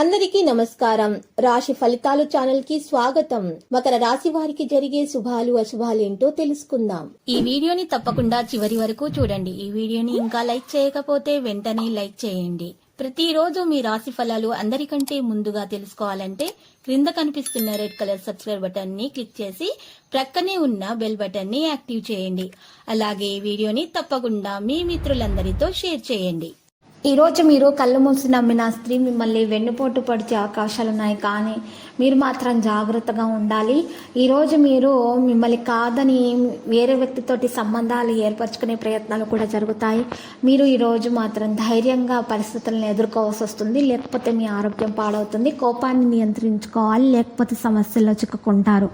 అందరికీ నమస్కారం. రాశి ఫలితాలు ఛానల్ కి స్వాగతం. మకర రాశి వారికి జరిగే శుభాలు అశుభాలు ఏంటో తెలుసుకుందాం. ఈ వీడియోని తప్పకుండా చివరి వరకు చూడండి. ఈ వీడియోని ఇంకా లైక్ చేయకపోతే వెంటనే లైక్ చేయండి. ప్రతిరోజు మీ రాశి ఫలాలు అందరికంటే ముందుగా తెలుసుకోవాలంటే క్రింద కనిపిస్తున్న రెడ్ కలర్ సబ్స్క్రైబ్ బటన్ ని క్లిక్ చేసి ప్రక్కనే ఉన్న బెల్ బటన్ ని యాక్టివ్ చేయండి. అలాగే ఈ వీడియోని తప్పకుండా మీ మిత్రులందరితో షేర్ చేయండి. ఈ రోజు మీరు కళ్ళు మూసి నమ్మిన స్త్రీ మిమ్మల్ని వెన్నుపోటు పడిచే అవకాశాలున్నాయి, కానీ మీరు మాత్రం జాగ్రత్తగా ఉండాలి. ఈరోజు మీరు మిమ్మల్ని కాదని వేరే వ్యక్తితోటి సంబంధాలు ఏర్పరచుకునే ప్రయత్నాలు కూడా జరుగుతాయి. మీరు ఈరోజు మాత్రం ధైర్యంగా పరిస్థితులను ఎదుర్కోవాల్సి వస్తుంది, లేకపోతే మీ ఆరోగ్యం పాడవుతుంది. కోపాన్ని నియంత్రించుకోవాలి, లేకపోతే సమస్యల్లో చిక్కుకుంటారు.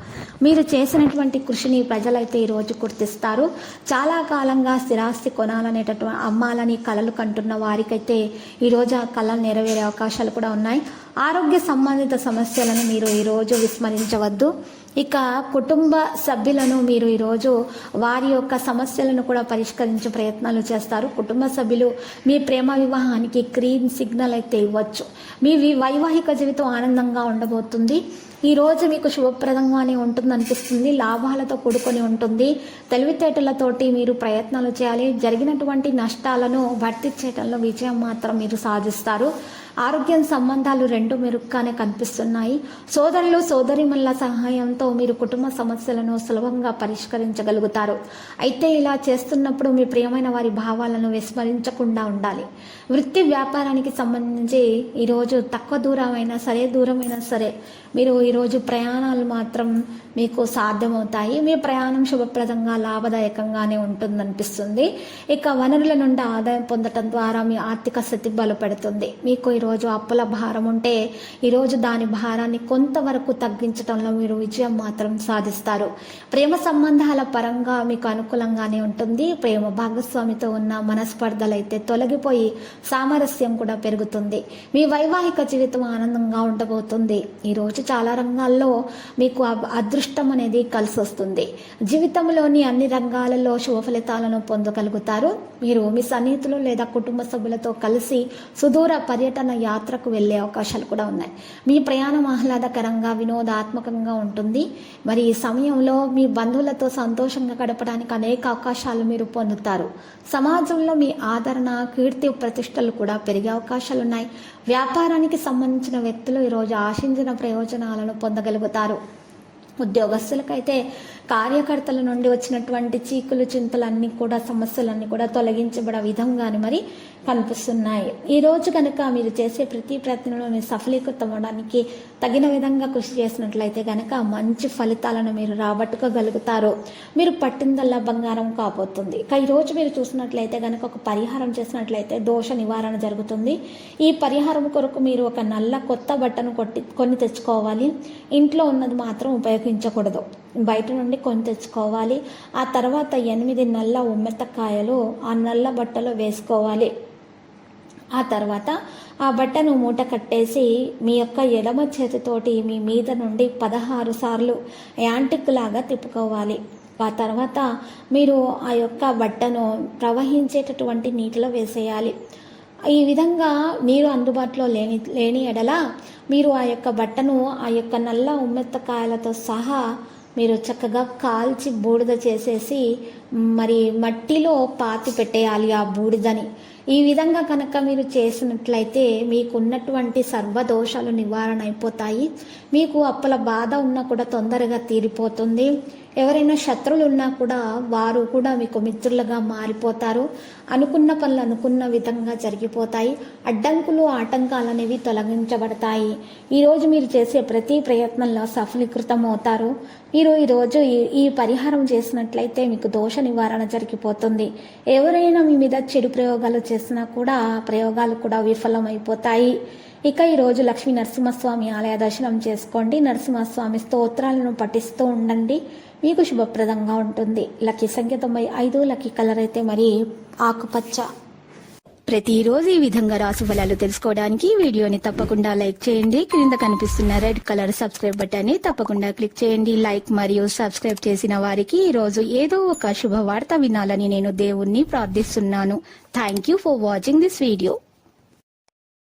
మీరు చేసినటువంటి కృషిని ప్రజలైతే ఈరోజు గుర్తిస్తారు. చాలా కాలంగా స్థిరాస్తి కొనాలనేటటువంటి అమ్మాలని కలలు కంటున్న వారికైతే ఈరోజు ఆ కళలు నెరవేరే అవకాశాలు కూడా ఉన్నాయి. ఆరోగ్య సంబంధిత సమస్యలను మీరు ఈరోజు విస్మరించవద్దు. ఇక కుటుంబ సభ్యులను మీరు ఈరోజు వారి యొక్క సమస్యలను కూడా పరిష్కరించే ప్రయత్నాలు చేస్తారు. కుటుంబ సభ్యులు మీ ప్రేమ వివాహానికి గ్రీన్ సిగ్నల్ అయితే ఇవ్వచ్చు. మీ వైవాహిక జీవితం ఆనందంగా ఉండబోతుంది. ఈరోజు మీకు శుభప్రదంగానే ఉంటుంది అనిపిస్తుంది. లాభాలతో కూడుకొని ఉంటుంది. తెలివితేటలతోటి మీరు ప్రయత్నాలు చేయాలి. జరిగినటువంటి నష్టాలను భర్తీ చేయడంలో విజయం మాత్రం మీరు సాధిస్తారు. ఆరోగ్యం సంబంధాలు రెండు మెరుగ్గానే కనిపిస్తున్నాయి. సోదరులు సోదరిమణుల సహాయంతో మీరు కుటుంబ సమస్యలను సులభంగా పరిష్కరించగలుగుతారు. అయితే ఇలా చేస్తున్నప్పుడు మీ ప్రియమైన వారి భావాలను విస్మరించకుండా ఉండాలి. వృత్తి వ్యాపారానికి సంబంధించి ఈరోజు తక్కువ దూరమైనా సరే, దూరమైనా సరే మీరు ఈరోజు ప్రయాణాలు మాత్రం మీకు సాధ్యమవుతాయి. మీ ప్రయాణం శుభప్రదంగా లాభదాయకంగానే ఉంటుందనిపిస్తుంది. ఇక వనరుల నుండి ఆదాయం పొందటం ద్వారా మీ ఆర్థిక స్థితి బలపడుతుంది. మీకు ఈరోజు అప్పుల భారం ఉంటే ఈరోజు దాని భారాన్ని కొంతవరకు తగ్గించడంలో మీరు విజయం మాత్రం సాధిస్తారు. ప్రేమ సంబంధాల పరంగా మీకు అనుకూలంగానే ఉంటుంది. ప్రేమ భాగస్వామితో ఉన్న మనస్పర్ధలు అయితే తొలగిపోయి సామరస్యం కూడా పెరుగుతుంది. మీ వైవాహిక జీవితం ఆనందంగా ఉండబోతుంది. ఈరోజు చాలా రంగాల్లో మీకు అదృష్టం అనేది కలిసి వస్తుంది. జీవితంలోని అన్ని రంగాలలో శుభ ఫలితాలను పొందగలుగుతారు. మీరు మీ సన్నిహితులు లేదా కుటుంబ సభ్యులతో కలిసి సుదూర పర్యటన యాత్రకు వెళ్లే అవకాశాలు కూడా ఉన్నాయి. మీ ప్రయాణం ఆహ్లాదకరంగా వినోదాత్మకంగా ఉంటుంది. మరి ఈ సమయంలో మీ బంధువులతో సంతోషంగా గడపడానికి అనేక అవకాశాలు మీరు పొందుతారు. సమాజంలో మీ ఆదరణ, కీర్తి ప్రతిష్టలు కూడా పెరిగే అవకాశాలు ఉన్నాయి. వ్యాపారానికి సంబంధించిన వ్యక్తులు ఈరోజు ఆశించిన ప్రయోజనాలను పొందగలుగుతారు. ఉద్యోగస్తులకైతే కార్యకర్తల నుండి వచ్చినటువంటి చీకులు చింతలన్నీ కూడా సమస్యలన్నీ కూడా తొలగించబడే విధంగానే మరి కనిపిస్తున్నాయి. ఈరోజు కనుక మీరు చేసే ప్రతి ప్రయత్నంలో మీరు సఫలీకృతం అవడానికి తగిన విధంగా కృషి చేసినట్లయితే కనుక మంచి ఫలితాలను మీరు రాబట్టుకోగలుగుతారు. మీరు పట్టిందల్లా బంగారం కాబోతుంది. ఇక ఈరోజు మీరు చూసినట్లయితే కనుక ఒక పరిహారం చేసినట్లయితే దోష నివారణ జరుగుతుంది. ఈ పరిహారం కొరకు మీరు ఒక నల్ల కొత్త బట్టను కొని తెచ్చుకోవాలి. ఇంట్లో ఉన్నది మాత్రం ఉపయోగించకూడదు, బయట నుండి కొని తెచ్చుకోవాలి. ఆ తర్వాత 8 నల్ల ఉమ్మెత్తకాయలు ఆ నల్ల బట్టలో వేసుకోవాలి. ఆ తర్వాత ఆ బట్టను మూట కట్టేసి మీ యొక్క ఎడమ చేతితోటి మీ మీద నుండి 16 సార్లు యాంటిక్ లాగా తిప్పుకోవాలి. ఆ తర్వాత మీరు ఆ యొక్క బట్టను ప్రవహించేటటువంటి నీటిలో వేసేయాలి. ఈ విధంగా నీరు అందుబాటులో లేని ఎడల మీరు ఆ యొక్క బట్టను ఆ యొక్క నల్ల ఉమ్మెత్తకాయలతో సహా మీరు చక్కగా కాల్చి బూడిద చేసేసి మరి మట్టిలో పాతి పెట్టేయాలి ఆ బూడిదని. ఈ విధంగా కనుక మీరు చేసినట్లయితే మీకున్నటువంటి సర్వదోషాలు నివారణ అయిపోతాయి. మీకు అప్పుల బాధ ఉన్నా కూడా తొందరగా తీరిపోతుంది. ఎవరైనా శత్రువులు ఉన్నా కూడా వారు కూడా మీకు మిత్రులుగా మారిపోతారు. అనుకున్న పనులు అనుకున్న విధంగా జరిగిపోతాయి. అడ్డంకులు ఆటంకాలు అనేవి తొలగించబడతాయి. ఈరోజు మీరు చేసే ప్రతి ప్రయత్నంలో సఫలీకృతం అవుతారు. మీరు ఈరోజు ఈ పరిహారం చేసినట్లయితే మీకు దోష నివారణ జరిగిపోతుంది. ఎవరైనా మీ మీద చెడు ప్రయోగాలు చేసినా కూడా ప్రయోగాలు కూడా విఫలమైపోతాయి. ఇక ఈరోజు లక్ష్మీ నరసింహస్వామి ఆలయ దర్శనం చేసుకోండి. నరసింహస్వామి స్తోత్రాలను పఠిస్తూ ఉండండి. మీకు శుభప్రదంగా ఉంటుంది. లక్కీ సంఖ్య 95, లక్కీ కలర్ అయితే మరి ఆకుపచ్చ. ప్రతిరోజు ఈ విధంగా రాశి ఫలాలు తెలుసుకోవడానికి వీడియోని తప్పకుండా లైక్ చేయండి. క్రింద కనిపిస్తున్న రెడ్ కలర్ సబ్స్క్రైబ్ బటన్ ని తప్పకుండా క్లిక్ చేయండి. లైక్ మరియు సబ్స్క్రైబ్ చేసిన వారికి ఈ రోజు ఏదో ఒక శుభవార్త వినాలని నేను దేవుణ్ణి ప్రార్థిస్తున్నాను. Thank you for watching this video.